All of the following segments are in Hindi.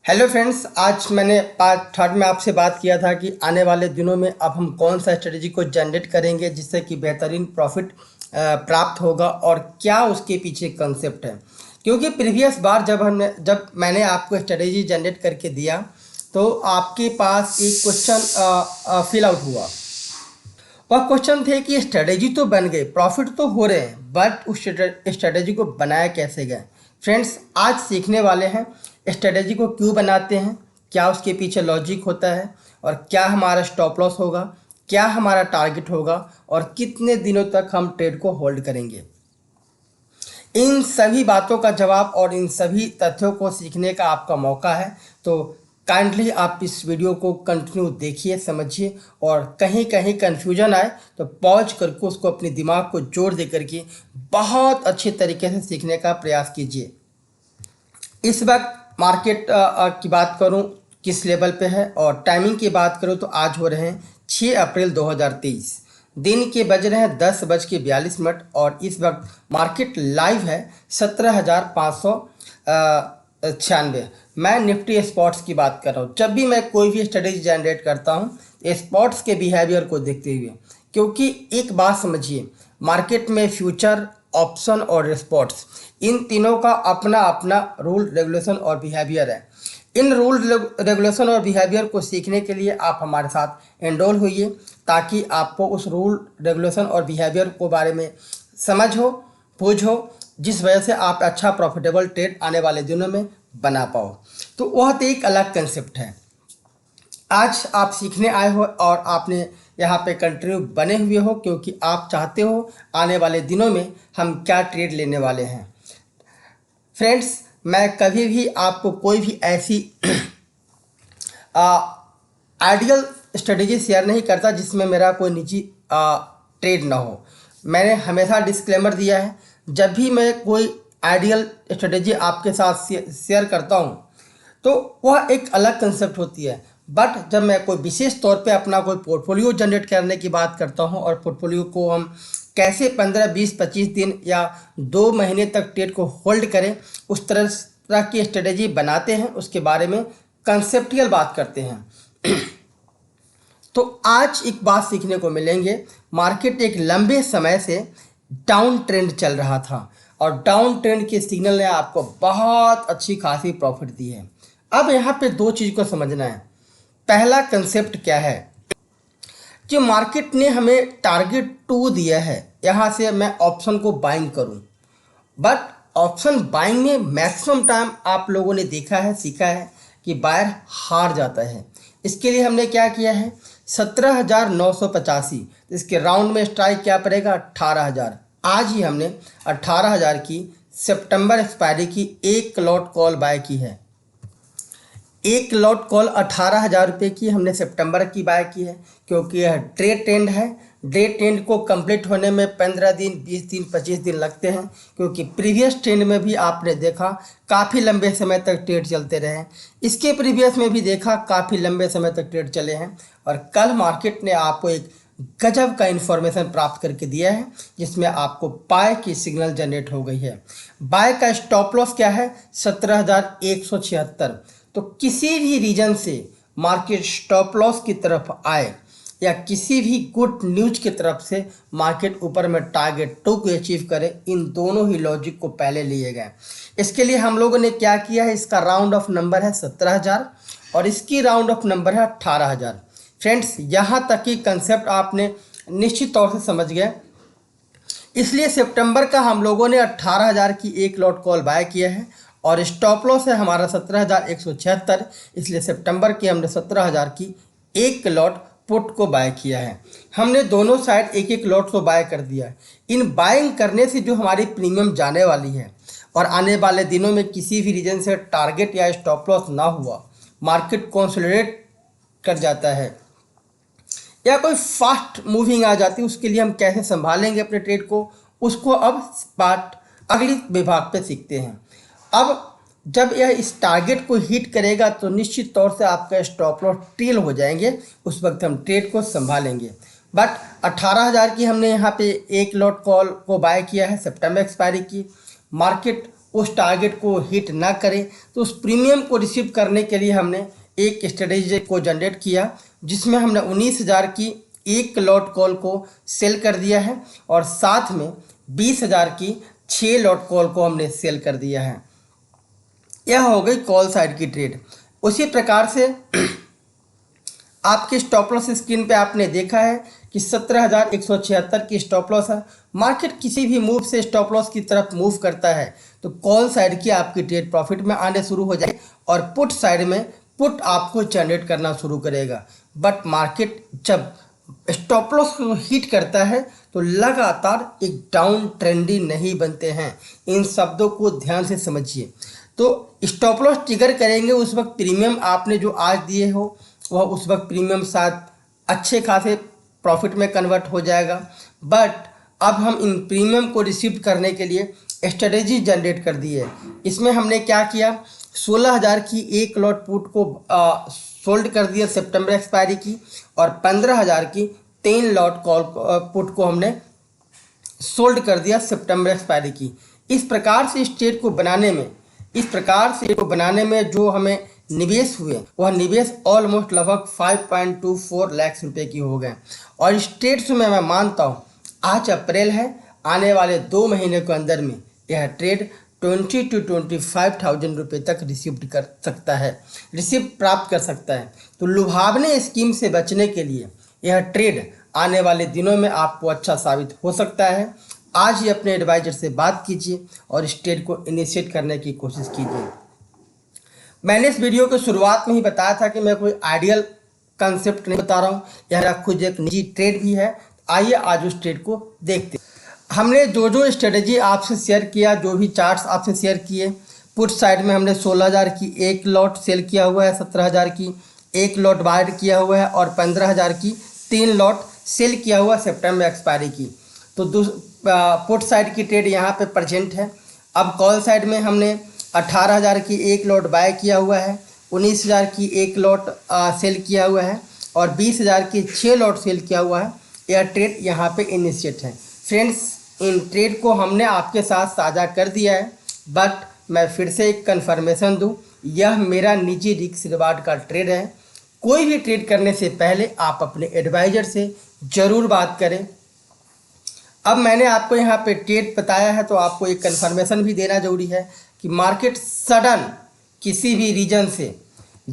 हेलो फ्रेंड्स, आज मैंने पार्ट थर्ड में आपसे बात किया था कि आने वाले दिनों में अब हम कौन सा स्ट्रेटजी को जनरेट करेंगे जिससे कि बेहतरीन प्रॉफिट प्राप्त होगा और क्या उसके पीछे कंसेप्ट है। क्योंकि प्रीवियस बार जब मैंने आपको स्ट्रेटजी जनरेट करके दिया तो आपके पास एक क्वेश्चन फिल आउट हुआ। वह क्वेश्चन थे कि स्ट्रेटेजी तो बन गई, प्रॉफिट तो हो रहे हैं, बट उस स्ट्रेटेजी को बनाया कैसे गए। फ्रेंड्स, आज सीखने वाले हैं स्ट्रेटेजी को क्यों बनाते हैं, क्या उसके पीछे लॉजिक होता है और क्या हमारा स्टॉप लॉस होगा, क्या हमारा टारगेट होगा और कितने दिनों तक हम ट्रेड को होल्ड करेंगे। इन सभी बातों का जवाब और इन सभी तथ्यों को सीखने का आपका मौका है। तो काइंडली आप इस वीडियो को कंटिन्यू देखिए, समझिए और कहीं कहीं कन्फ्यूजन आए तो पॉज करके उसको अपने दिमाग को जोर दे करके बहुत अच्छे तरीके से सीखने का प्रयास कीजिए। इस वक्त मार्केट की बात करूं किस लेवल पे है और टाइमिंग की बात करूं तो आज हो रहे हैं 6 अप्रैल 2023, दिन के बज रहे हैं 10:42 और इस वक्त मार्केट लाइव है 17,596। मैं निफ्टी स्पॉट्स की बात कर रहा हूँ। जब भी मैं कोई भी स्ट्रेटेजी जनरेट करता हूँ स्पॉट्स के बिहेवियर को देखते हुए, क्योंकि एक बात समझिए, मार्केट में फ्यूचर, ऑप्शन और स्पॉट्स, इन तीनों का अपना अपना रूल, रेगुलेशन और बिहेवियर है। इन रूल, रेगुलेशन और बिहेवियर को सीखने के लिए आप हमारे साथ एनरोल होइए ताकि आपको उस रूल, रेगुलेशन और बिहेवियर को बारे में समझ हो, बूझ हो, जिस वजह से आप अच्छा प्रॉफिटेबल ट्रेड आने वाले दिनों में बना पाओ। तो वह तो एक अलग कंसेप्ट है। आज आप सीखने आए हो और आपने यहाँ पे कंटिन्यू बने हुए हो क्योंकि आप चाहते हो आने वाले दिनों में हम क्या ट्रेड लेने वाले हैं। फ्रेंड्स, मैं कभी भी आपको कोई भी ऐसी आइडियल स्ट्रेटेजी शेयर नहीं करता जिसमें मेरा कोई निजी ट्रेड ना हो। मैंने हमेशा डिस्क्लेमर दिया है, जब भी मैं कोई आइडियल स्ट्रेटेजी आपके साथ शेयर करता हूँ तो वह एक अलग कंसेप्ट होती है। बट जब मैं कोई विशेष तौर पे अपना कोई पोर्टफोलियो जनरेट करने की बात करता हूँ और पोर्टफोलियो को हम कैसे 15, 20, 25 दिन या 2 महीने तक ट्रेड को होल्ड करें, उस तरह की स्ट्रेटेजी बनाते हैं, उसके बारे में कंसेप्टियल बात करते हैं। तो आज एक बात सीखने को मिलेंगे, मार्केट एक लंबे समय से डाउन ट्रेंड चल रहा था और डाउन ट्रेंड के सिग्नल ने आपको बहुत अच्छी खासी प्रॉफिट दी है। अब यहाँ पे दो चीज़ को समझना है। पहला कंसेप्ट क्या है कि मार्केट ने हमें टारगेट 2 दिया है, यहाँ से मैं ऑप्शन को बाइंग करूँ, बट ऑप्शन बाइंग में मैक्सिमम टाइम आप लोगों ने देखा है, सीखा है कि बायर हार जाता है। इसके लिए हमने क्या किया है, 17,985, इसके राउंड में स्ट्राइक क्या पड़ेगा, 18,000। आज ही हमने 18,000 की सितंबर एक्सपायरी की एक लॉट कॉल बाय की है। एक लॉट कॉल 18,000 रुपये की हमने सितंबर की बाय की है क्योंकि यह डे ट्रेंड है। डे ट्रेंड को कंप्लीट होने में 15 दिन, 20 दिन, 25 दिन लगते हैं क्योंकि प्रीवियस ट्रेंड में भी आपने देखा काफ़ी लंबे समय तक ट्रेड चलते रहे हैं। इसके प्रीवियस में भी देखा काफ़ी लंबे समय तक ट्रेड चले हैं और कल मार्केट ने आपको एक गजब का इन्फॉर्मेशन प्राप्त करके दिया है जिसमें आपको बाय की सिग्नल जनरेट हो गई है। बाय का स्टॉप लॉस क्या है, 17,176। तो किसी भी रीजन से मार्केट स्टॉप लॉस की तरफ आए या किसी भी गुड न्यूज की तरफ से मार्केट ऊपर में टारगेट 2 को अचीव करे, इन दोनों ही लॉजिक को पहले लिए गए। इसके लिए हम लोगों ने क्या किया है, इसका राउंड ऑफ नंबर है 17,000 और इसकी राउंड ऑफ नंबर है 18,000। फ्रेंड्स, यहाँ तक की कंसेप्ट आपने निश्चित तौर से समझ गए। इसलिए सितंबर का हम लोगों ने 18,000 की एक लॉट कॉल बाय किया है और स्टॉप लॉस है हमारा 17,176, इसलिए सितंबर की हमने 17,000 की एक लॉट पुट को बाय किया है। हमने दोनों साइड एक एक लॉट को बाय कर दिया है। इन बाइंग करने से जो हमारी प्रीमियम जाने वाली है और आने वाले दिनों में किसी भी रीजन से टारगेट या स्टॉप लॉस ना हुआ, मार्केट कंसोलिडेट कर जाता है या कोई फास्ट मूविंग आ जाती है, उसके लिए हम कैसे संभालेंगे अपने ट्रेड को, उसको अब पार्ट अगली विभाग पे सीखते हैं। अब जब यह इस टारगेट को हिट करेगा तो निश्चित तौर से आपका स्टॉप लॉस ट्रेल हो जाएंगे, उस वक्त हम ट्रेड को संभालेंगे। बट 18,000 की हमने यहाँ पे एक लॉट कॉल को बाय किया है सितंबर एक्सपायरी की। मार्केट उस टारगेट को हिट ना करे, तो उस प्रीमियम को रिसीव करने के लिए हमने एक स्ट्रेटेजी को जनरेट किया, जिसमें हमने 19,000 की एक लॉट कॉल को सेल कर दिया है और साथ में 20,000 की 6 लॉट कॉल को हमने सेल कर दिया है। यह हो गई कॉल साइड की ट्रेड। उसी प्रकार से आपके स्टॉप लॉस स्क्रीन पे आपने देखा है कि 17,176 की स्टॉप लॉस है। मार्केट किसी भी मूव से स्टॉप लॉस की तरफ मूव करता है तो कॉल साइड की आपकी ट्रेड प्रॉफिट में आने शुरू हो जाएगी और पुट साइड में पुट आपको जनरेट करना शुरू करेगा। बट मार्केट जब स्टॉप लॉस को हिट करता है तो लगातार एक डाउन ट्रेंडी नहीं बनते हैं। इन शब्दों को ध्यान से समझिए। तो स्टॉप लॉस ट्रिगर करेंगे उस वक्त प्रीमियम आपने जो आज दिए हो वह उस वक्त प्रीमियम साथ अच्छे खासे प्रॉफिट में कन्वर्ट हो जाएगा। बट अब हम इन प्रीमियम को रिसीव करने के लिए स्ट्रेटेजी जनरेट कर दी है। इसमें हमने क्या किया, 16,000 की एक लॉट पुट को सोल्ड कर दिया सितंबर एक्सपायरी की और 15,000 की 3 लॉट कॉल पुट को हमने सोल्ड कर दिया सितंबर एक्सपायरी की। इस प्रकार से स्टेट को बनाने में जो हमें निवेश हुए वह निवेश ऑलमोस्ट लगभग 5.24 लाख रुपए की हो गए। और स्टेट्स में मैं मानता हूँ आज अप्रैल है, आने वाले 2 महीने के अंदर में यह ट्रेड 20 to 25,000 रुपये तक रिसीव प्राप्त कर सकता है। तो लुभावने स्कीम से बचने के लिए यह ट्रेड आने वाले दिनों में आपको अच्छा साबित हो सकता है। आज ही अपने एडवाइजर से बात कीजिए और इस ट्रेड को इनिशिएट करने की कोशिश कीजिए। मैंने इस वीडियो के शुरुआत में ही बताया था कि मैं कोई आइडियल कंसेप्ट नहीं बता रहा हूँ, यह खुद एक निजी ट्रेड भी है। आइए आज उस ट्रेड को देखते हैं। हमने जो स्ट्रेटेजी आपसे शेयर किया, जो भी चार्ट्स आपसे शेयर किए, पुट साइड में हमने 16,000 की एक लॉट सेल किया हुआ है, 17,000 की एक लॉट बाय किया हुआ है और 15,000 की 3 लॉट सेल किया हुआ सितंबर एक्सपायरी की। तो पुट साइड की ट्रेड यहाँ पे प्रेजेंट है। अब कॉल साइड में हमने 18,000 की एक लॉट बाय किया हुआ है, 19,000 की एक लॉट सेल किया हुआ है और 20,000 की 6 लॉट सेल किया हुआ है। यह ट्रेड यहाँ पे इनिशिएट है। फ्रेंड्स, इन ट्रेड को हमने आपके साथ साझा कर दिया है, बट मैं फिर से एक कन्फर्मेशन दूं, यह मेरा निजी रिस्क रिवार्ड का ट्रेड है। कोई भी ट्रेड करने से पहले आप अपने एडवाइज़र से ज़रूर बात करें। अब मैंने आपको यहाँ पे ट्रेड बताया है तो आपको एक कन्फर्मेशन भी देना जरूरी है कि मार्केट सडन किसी भी रीजन से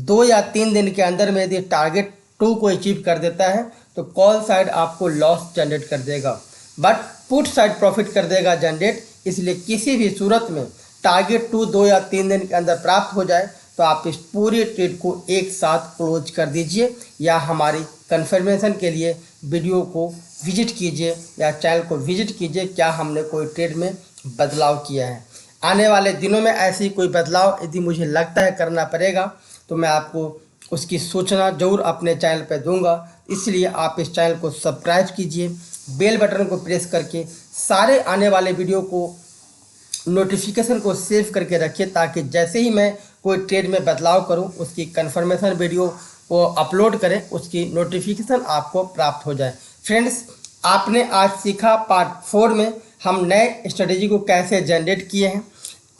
2 या 3 दिन के अंदर में यदि टारगेट 2 को अचीव कर देता है तो कॉल साइड आपको लॉस जनरेट कर देगा, बट पुट साइड प्रॉफिट कर देगा जनरेट। इसलिए किसी भी सूरत में टारगेट 2 या 3 दिन के अंदर प्राप्त हो जाए तो आप इस पूरे ट्रेड को एक साथ क्लोज कर दीजिए या हमारी कन्फर्मेशन के लिए वीडियो को विजिट कीजिए या चैनल को विजिट कीजिए, क्या हमने कोई ट्रेड में बदलाव किया है। आने वाले दिनों में ऐसी कोई बदलाव यदि मुझे लगता है करना पड़ेगा तो मैं आपको उसकी सूचना जरूर अपने चैनल पर दूंगा। इसलिए आप इस चैनल को सब्सक्राइब कीजिए, बेल बटन को प्रेस करके सारे आने वाले वीडियो को नोटिफिकेशन को सेव करके रखिए, ताकि जैसे ही मैं कोई ट्रेड में बदलाव करूं उसकी कन्फर्मेशन वीडियो को अपलोड करें, उसकी नोटिफिकेशन आपको प्राप्त हो जाए। फ्रेंड्स, आपने आज सीखा पार्ट 4 में हम नए स्ट्रेटेजी को कैसे जनरेट किए हैं।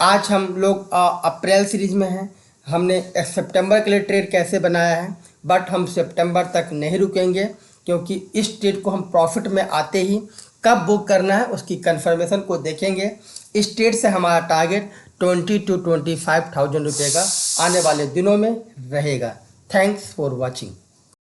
आज हम लोग अप्रैल सीरीज में हैं, हमने सितंबर के लिए ट्रेड कैसे बनाया है, बट हम सितंबर तक नहीं रुकेंगे क्योंकि इस ट्रेड को हम प्रॉफिट में आते ही कब बुक करना है उसकी कन्फर्मेशन को देखेंगे। इस ट्रेड से हमारा टारगेट 20 to 25,000 रुपये का आने वाले दिनों में रहेगा। Thanks for watching.